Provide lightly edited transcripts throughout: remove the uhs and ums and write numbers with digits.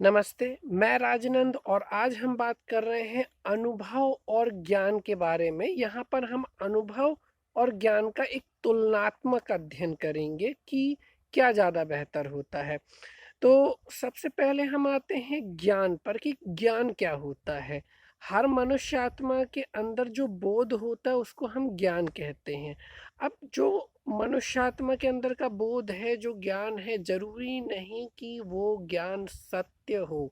नमस्ते, मैं राजनंद और आज हम बात कर रहे हैं अनुभव और ज्ञान के बारे में। यहाँ पर हम अनुभव और ज्ञान का एक तुलनात्मक अध्ययन करेंगे कि क्या ज़्यादा बेहतर होता है। तो सबसे पहले हम आते हैं ज्ञान पर कि ज्ञान क्या होता है। हर मनुष्य आत्मा के अंदर जो बोध होता है उसको हम ज्ञान कहते हैं। अब जो मनुष्य आत्मा के अंदर का बोध है, जो ज्ञान है, जरूरी नहीं कि वो ज्ञान सत्य हो।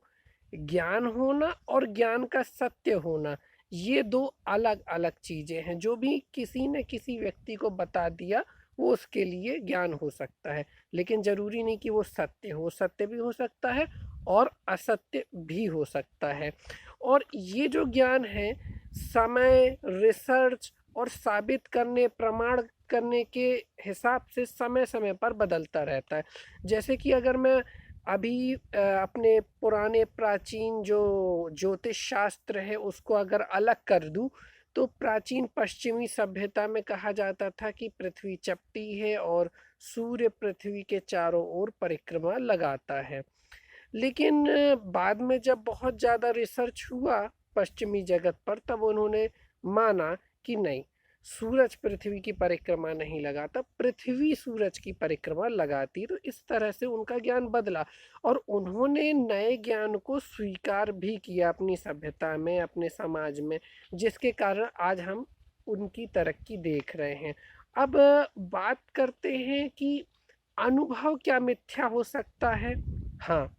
ज्ञान होना और ज्ञान का सत्य होना, ये दो अलग अलग चीजें हैं। जो भी किसी ने किसी व्यक्ति को बता दिया वो उसके लिए ज्ञान हो सकता है, लेकिन जरूरी नहीं कि वो सत्य हो। सत्य भी हो सकता है और असत्य भी हो सकता है। और ये जो ज्ञान है, समय, रिसर्च और साबित करने, प्रमाण करने के हिसाब से समय समय पर बदलता रहता है। जैसे कि अगर मैं अभी अपने पुराने प्राचीन जो ज्योतिष शास्त्र है उसको अगर अलग कर दूं, तो प्राचीन पश्चिमी सभ्यता में कहा जाता था कि पृथ्वी चपटी है और सूर्य पृथ्वी के चारों ओर परिक्रमा लगाता है। लेकिन बाद में जब बहुत ज़्यादा रिसर्च हुआ पश्चिमी जगत पर, तब उन्होंने माना कि नहीं, सूरज पृथ्वी की परिक्रमा नहीं लगाता, पृथ्वी सूरज की परिक्रमा लगाती। तो इस तरह से उनका ज्ञान बदला और उन्होंने नए ज्ञान को स्वीकार भी किया अपनी सभ्यता में, अपने समाज में, जिसके कारण आज हम उनकी तरक्की देख रहे हैं। अब बात करते हैं कि अनुभव क्या मिथ्या हो सकता है। हाँ,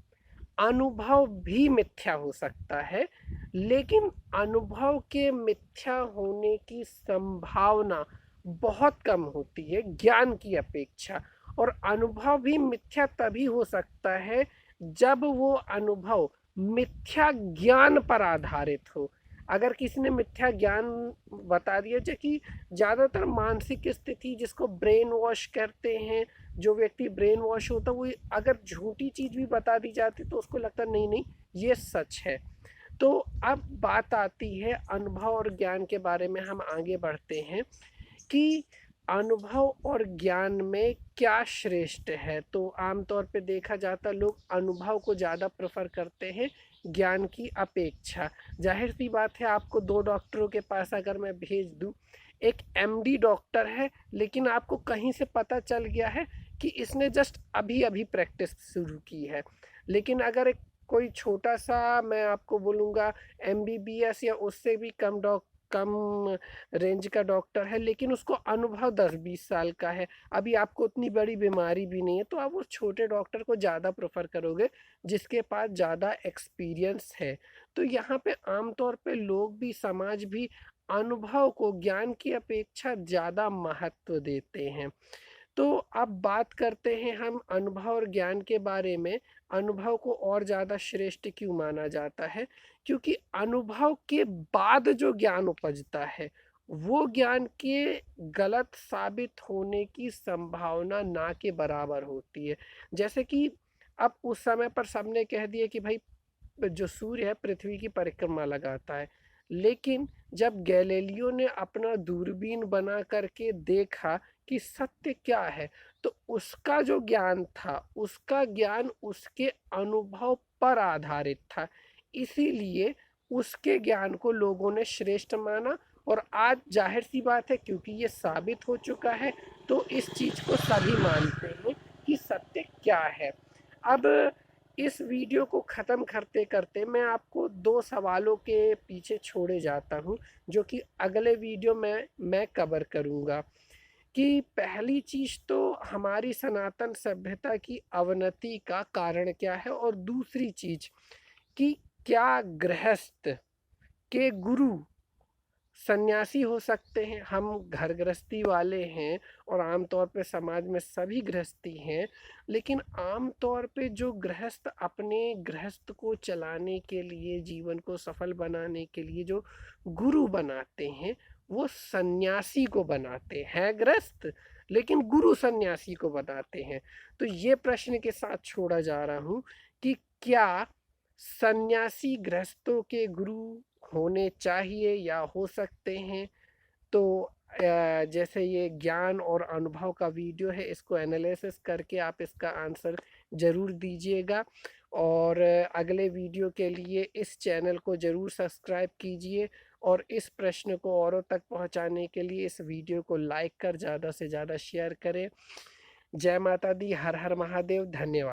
अनुभव भी मिथ्या हो सकता है, लेकिन अनुभव के मिथ्या होने की संभावना बहुत कम होती है ज्ञान की अपेक्षा। और अनुभव भी मिथ्या तभी हो सकता है जब वो अनुभव मिथ्या ज्ञान पर आधारित हो। अगर किसी ने मिथ्या ज्ञान बता दिया, जैसे कि ज़्यादातर मानसिक स्थिति जिसको ब्रेन वॉश करते हैं, जो व्यक्ति ब्रेन वॉश होता है वो अगर झूठी चीज़ भी बता दी जाती तो उसको लगता नहीं नहीं ये सच है। तो अब बात आती है अनुभव और ज्ञान के बारे में, हम आगे बढ़ते हैं कि अनुभव और ज्ञान में क्या श्रेष्ठ है। तो आमतौर पे देखा जाता लोग अनुभव को ज़्यादा प्रेफर करते हैं ज्ञान की अपेक्षा। जाहिर सी बात है, आपको दो डॉक्टरों के पास अगर मैं भेज दूं, एक एमडी डॉक्टर है लेकिन आपको कहीं से पता चल गया है कि इसने जस्ट अभी अभी प्रैक्टिस शुरू की है। लेकिन अगर एक कोई छोटा सा, मैं आपको बोलूँगा, एमबीबीएस या उससे भी कम रेंज का डॉक्टर है, लेकिन उसको अनुभव 10-20 साल का है, अभी आपको उतनी बड़ी बीमारी भी नहीं है, तो आप उस छोटे डॉक्टर को ज़्यादा प्रेफर करोगे जिसके पास ज़्यादा एक्सपीरियंस है। तो यहाँ पे आमतौर पे लोग भी, समाज भी अनुभव को ज्ञान की अपेक्षा ज़्यादा महत्व देते हैं। तो अब बात करते हैं हम अनुभव और ज्ञान के बारे में। अनुभव को और ज़्यादा श्रेष्ठ क्यों माना जाता है? क्योंकि अनुभव के बाद जो ज्ञान उपजता है वो ज्ञान के गलत साबित होने की संभावना ना के बराबर होती है। जैसे कि अब उस समय पर सबने कह दिया कि भाई जो सूर्य है पृथ्वी की परिक्रमा लगाता है, लेकिन जब गैलीलियो ने अपना दूरबीन बना करके देखा कि सत्य क्या है, तो उसका जो ज्ञान था, उसका ज्ञान उसके अनुभव पर आधारित था। इसीलिए उसके ज्ञान को लोगों ने श्रेष्ठ माना। और आज जाहिर सी बात है, क्योंकि ये साबित हो चुका है, तो इस चीज को सभी मानते हैं कि सत्य क्या है। अब इस वीडियो को ख़त्म करते करते मैं आपको दो सवालों के पीछे छोड़े जाता हूँ, जो कि अगले वीडियो में मैं कवर करूँगा। कि पहली चीज़ तो हमारी सनातन सभ्यता की अवनति का कारण क्या है, और दूसरी चीज़ कि क्या गृहस्थ के गुरु सन्यासी हो सकते हैं। हम घर गृहस्थी वाले हैं और आमतौर पे समाज में सभी गृहस्थी हैं, लेकिन आमतौर पे जो गृहस्थ अपने गृहस्थ को चलाने के लिए, जीवन को सफल बनाने के लिए जो गुरु बनाते हैं, वो सन्यासी को बनाते हैं गृहस्थ, लेकिन गुरु सन्यासी को बनाते हैं। तो ये प्रश्न के साथ छोड़ा जा रहा हूँ कि क्या सन्यासी गृहस्थों के गुरु होने चाहिए या हो सकते हैं। तो जैसे ये ज्ञान और अनुभव का वीडियो है, इसको एनालिसिस करके आप इसका आंसर ज़रूर दीजिएगा। और अगले वीडियो के लिए इस चैनल को ज़रूर सब्सक्राइब कीजिए और इस प्रश्न को औरों तक पहुंचाने के लिए इस वीडियो को लाइक कर ज़्यादा से ज़्यादा शेयर करें। जय माता दी, हर हर महादेव, धन्यवाद।